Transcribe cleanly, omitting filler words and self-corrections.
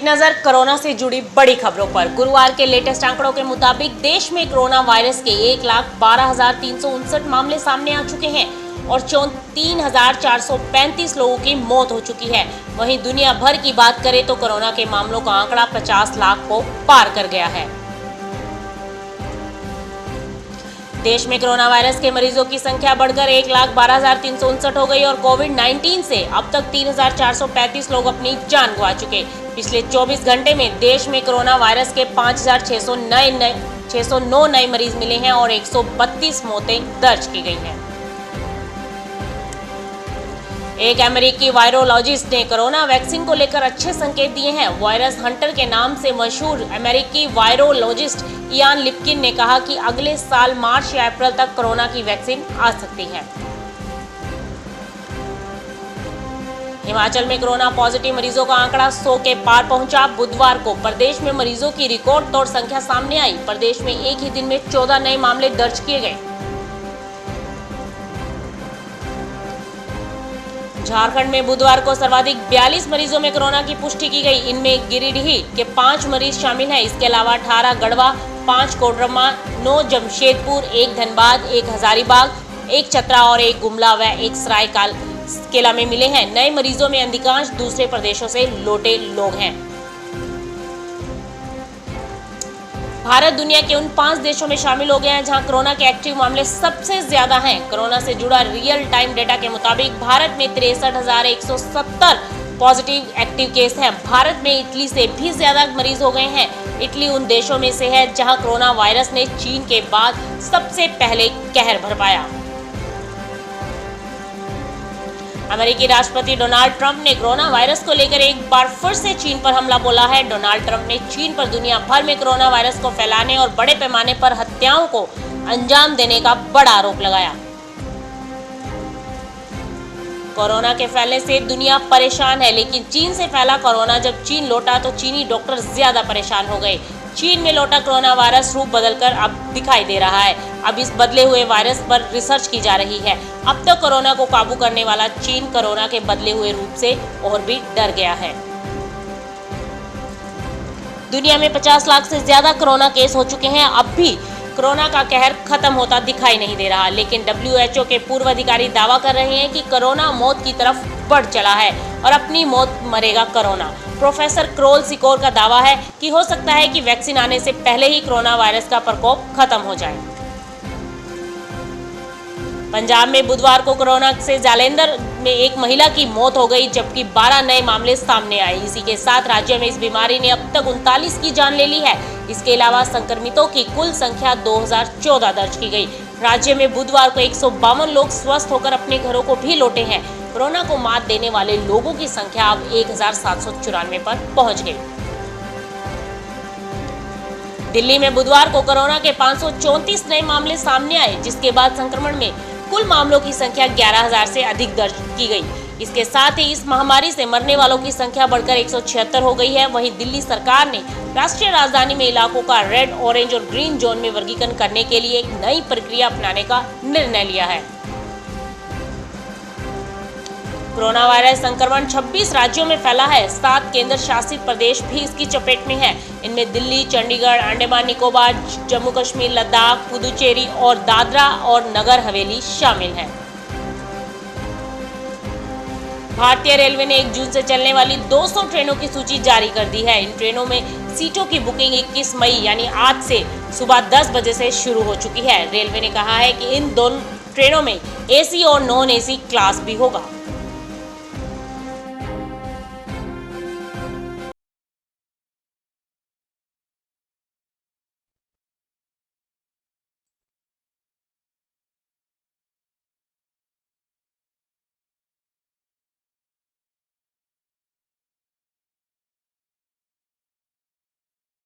एक नजर कोरोना से जुड़ी बड़ी खबरों पर। गुरुवार के लेटेस्ट आंकड़ों के मुताबिक देश में कोरोना वायरस के 1,12,359 मामले सामने आ चुके हैं और 3,435 लोगों की मौत हो चुकी है। वहीं दुनिया भर की बात करें तो कोरोना के मामलों का आंकड़ा 50 लाख को पार कर गया है। देश में कोरोना वायरस के मरीजों की संख्या बढ़कर 1,12,359 हो गई और कोविड-19 से अब तक 3,435 लोग अपनी जान गंवा चुके। पिछले 24 घंटे में देश में कोरोना वायरस के 5,609 नए मरीज मिले हैं और 132 मौतें दर्ज की गई हैं। एक अमेरिकी वायरोलॉजिस्ट ने कोरोना वैक्सीन को लेकर अच्छे संकेत दिए हैं। वायरस हंटर के नाम से मशहूर अमेरिकी वायरोलॉजिस्ट इयान लिप्किन ने कहा कि अगले साल मार्च या अप्रैल तक कोरोना की वैक्सीन आ सकती है। हिमाचल में कोरोना पॉजिटिव मरीजों का आंकड़ा 100 के पार पहुंचा। बुधवार को प्रदेश में मरीजों की रिकॉर्ड तोड़ संख्या सामने आई। प्रदेश में एक ही दिन में 14 नए मामले दर्ज किए गए। झारखंड में बुधवार को सर्वाधिक 42 मरीजों में कोरोना की पुष्टि की गई। इनमें गिरिडीह के 5 मरीज शामिल हैं। इसके अलावा 18 गढ़वा, 5 कोडरमा, 9 जमशेदपुर, 1 धनबाद, 1 हजारीबाग, 1 चतरा और 1 गुमला व 1 सरायकेला में मिले हैं। नए मरीजों में अधिकांश दूसरे प्रदेशों से लौटे लोग हैं। भारत दुनिया के उन 5 देशों में शामिल हो गया है जहां कोरोना के एक्टिव मामले सबसे ज्यादा हैं। कोरोना से जुड़ा रियल टाइम डेटा के मुताबिक भारत में 63,170 पॉजिटिव एक्टिव केस हैं। भारत में इटली से भी ज्यादा मरीज हो गए हैं। इटली उन देशों में से है जहां कोरोना वायरस ने चीन के बाद सबसे पहले कहर बरपाया। अमेरिकी राष्ट्रपति डोनाल्ड ट्रंप ने कोरोना वायरस को लेकर एक बार फिर से चीन पर हमला बोला है। डोनाल्ड ट्रंप ने चीन पर दुनिया भर में कोरोना वायरस को फैलाने और बड़े पैमाने पर हत्याओं को अंजाम देने का बड़ा आरोप लगाया। कोरोना के फैलने से दुनिया परेशान है, लेकिन चीन से फैला कोरोना जब चीन लौटा तो चीनी डॉक्टर ज्यादा परेशान हो गए। चीन में लौटा कोरोना वायरस रूप बदलकर अब दिखाई दे रहा है। अब इस बदले हुए वायरस पर रिसर्च की जा रही है। अब तक कोरोना को काबू करने वाला चीन कोरोना के बदले हुए रूप से और भी डर गया है। दुनिया में 50 लाख से ज्यादा कोरोना केस हो चुके हैं। अब भी कोरोना का कहर खत्म होता दिखाई नहीं दे रहा, लेकिन WHO के पूर्व अधिकारी दावा कर रहे हैं कि कोरोना मौत की तरफ बढ़ चला है और अपनी मौत मरेगा कोरोना। प्रोफेसर क्रोल सिकोर का दावा है कि हो सकता है कि वैक्सीन आने से पहले ही कोरोना वायरस का प्रकोप खत्म हो जाए। पंजाब में बुधवार को कोरोना से जालंधर में एक महिला की मौत हो गई, जबकि 12 नए मामले सामने आए। इसी के साथ राज्य में इस बीमारी ने अब तक 39 की जान ले ली है। इसके अलावा संक्रमितों की कुल संख्या 2014 दर्ज की गई। राज्य में बुधवार को 152 लोग स्वस्थ होकर अपने घरों को भी लौटे हैं। कोरोना को मात देने वाले लोगों की संख्या अब 1,794 पर पहुंच गई। दिल्ली में बुधवार को कोरोना के 534 नए मामले सामने आए, जिसके बाद संक्रमण में कुल मामलों की संख्या 11,000 से अधिक दर्ज की गई। इसके साथ ही इस महामारी से मरने वालों की संख्या बढ़कर 176 हो गई है। वहीं दिल्ली सरकार ने राष्ट्रीय राजधानी में इलाकों का रेड, ऑरेंज और ग्रीन जोन में वर्गीकरण करने के लिए एक नई प्रक्रिया अपनाने का निर्णय लिया है। कोरोना वायरस संक्रमण 26 राज्यों में फैला है। 7 केंद्र शासित प्रदेश भी इसकी चपेट में है। इनमें दिल्ली, चंडीगढ़, अंडमान निकोबार, जम्मू कश्मीर, लद्दाख, पुदुचेरी और दादरा और नगर हवेली शामिल हैं। भारतीय रेलवे ने 1 जून से चलने वाली 200 ट्रेनों की सूची जारी कर दी है। इन ट्रेनों में सीटों की बुकिंग 21 मई यानी आज से सुबह 10 बजे से शुरू हो चुकी है। रेलवे ने कहा है कि इन दोनों ट्रेनों में AC और नॉन AC क्लास भी होगा।